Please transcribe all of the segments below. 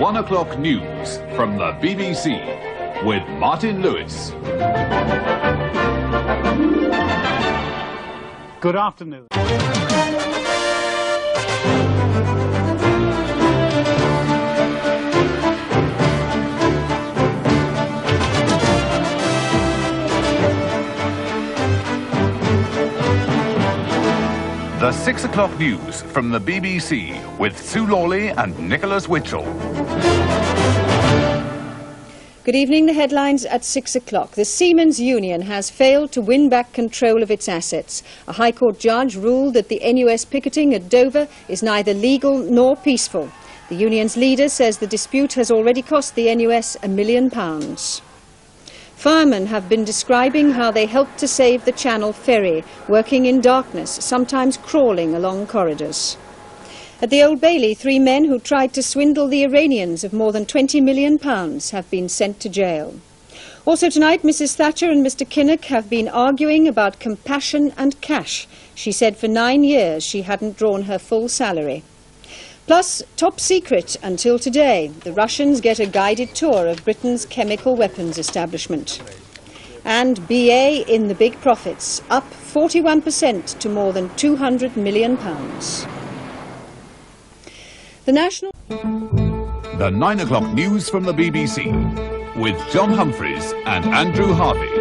1 o'clock news from the BBC with Martin Lewis. Good afternoon. The 6 o'clock news from the BBC with Sue Lawley and Nicholas Witchell. Good evening. The headlines at 6 o'clock. The Seamen's Union has failed to win back control of its assets. A High Court judge ruled that the NUS picketing at Dover is neither legal nor peaceful. The union's leader says the dispute has already cost the NUS £1 million. Firemen have been describing how they helped to save the Channel ferry, working in darkness, sometimes crawling along corridors. At the Old Bailey, 3 men who tried to swindle the Iranians of more than £20 million have been sent to jail. Also tonight, Mrs. Thatcher and Mr. Kinnock have been arguing about compassion and cash. She said for 9 years she hadn't drawn her full salary. Plus, top secret until today, the Russians get a guided tour of Britain's chemical weapons establishment. And BA in the big profits, up 41% to more than £200 million. The 9 o'clock news from the BBC with John Humphreys and Andrew Harvey.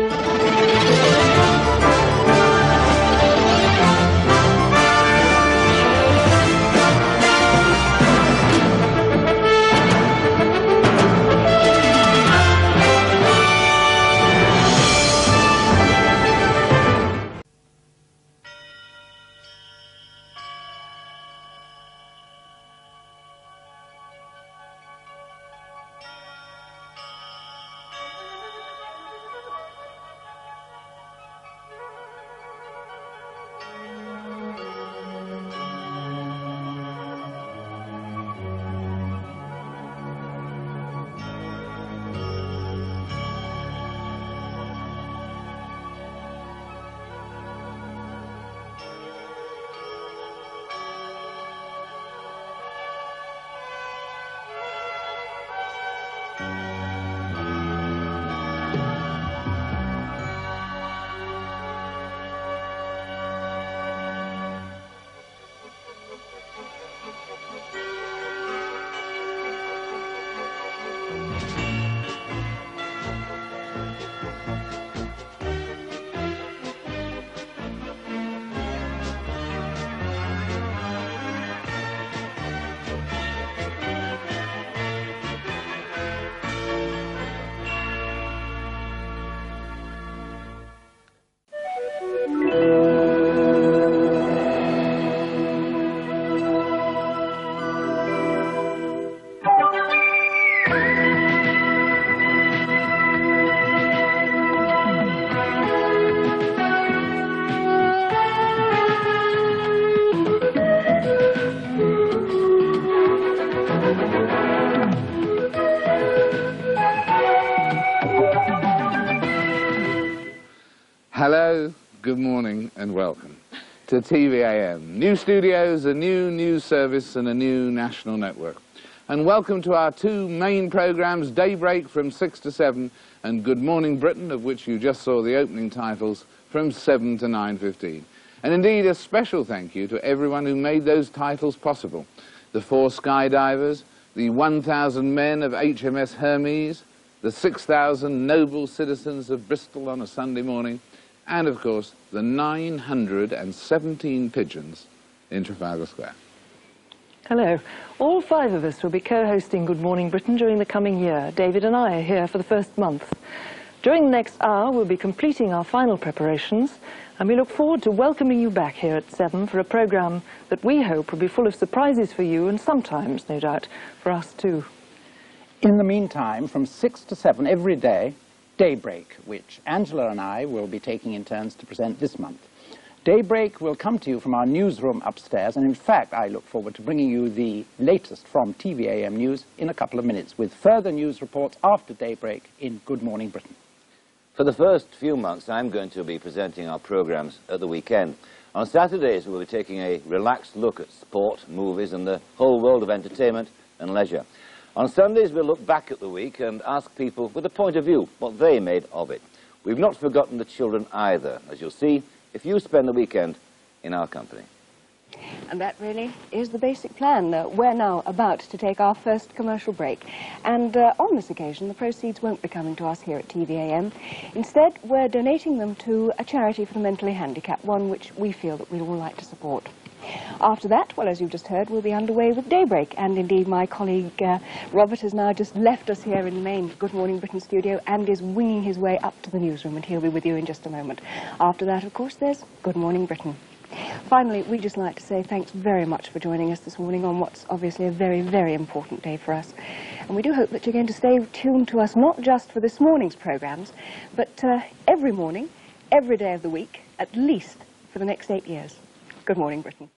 Hello, good morning and welcome to TVAM. New studios, a new news service and a new national network. And welcome to our 2 main programmes, Daybreak from 6 to 7 and Good Morning Britain, of which you just saw the opening titles, from 7 to 9:15. And indeed a special thank you to everyone who made those titles possible. The 4 skydivers, the 1,000 men of HMS Hermes, the 6,000 noble citizens of Bristol on a Sunday morning, and, of course, the 917 pigeons in Trafalgar Square. Hello. All 5 of us will be co-hosting Good Morning Britain during the coming year. David and I are here for the first month. During the next hour, we'll be completing our final preparations, and we look forward to welcoming you back here at 7 for a programme that we hope will be full of surprises for you and sometimes, no doubt, for us too. In the meantime, from 6 to 7 every day, Daybreak, which Angela and I will be taking in turns to present this month. Daybreak will come to you from our newsroom upstairs, and in fact I look forward to bringing you the latest from TVAM News in a couple of minutes, with further news reports after Daybreak in Good Morning Britain. For the first few months, I'm going to be presenting our programmes at the weekend. On Saturdays, we'll be taking a relaxed look at sport, movies and the whole world of entertainment and leisure. On Sundays, we'll look back at the week and ask people with a point of view what they made of it. We've not forgotten the children either, as you'll see if you spend the weekend in our company. And that really is the basic plan. We're now about to take our first commercial break. And on this occasion, the proceeds won't be coming to us here at TVAM. Instead, we're donating them to a charity for the mentally handicapped, one which we feel that we'd all like to support. After that, well, as you've just heard, we'll be underway with Daybreak. And indeed, my colleague Robert has now just left us here in the main Good Morning Britain studio and is winging his way up to the newsroom, and he'll be with you in just a moment. After that, of course, there's Good Morning Britain. Finally, we'd just like to say thanks very much for joining us this morning on what's obviously a very, very important day for us. And we do hope that you're going to stay tuned to us, not just for this morning's programmes, but every morning, every day of the week, at least for the next 8 years. Good morning, Britain.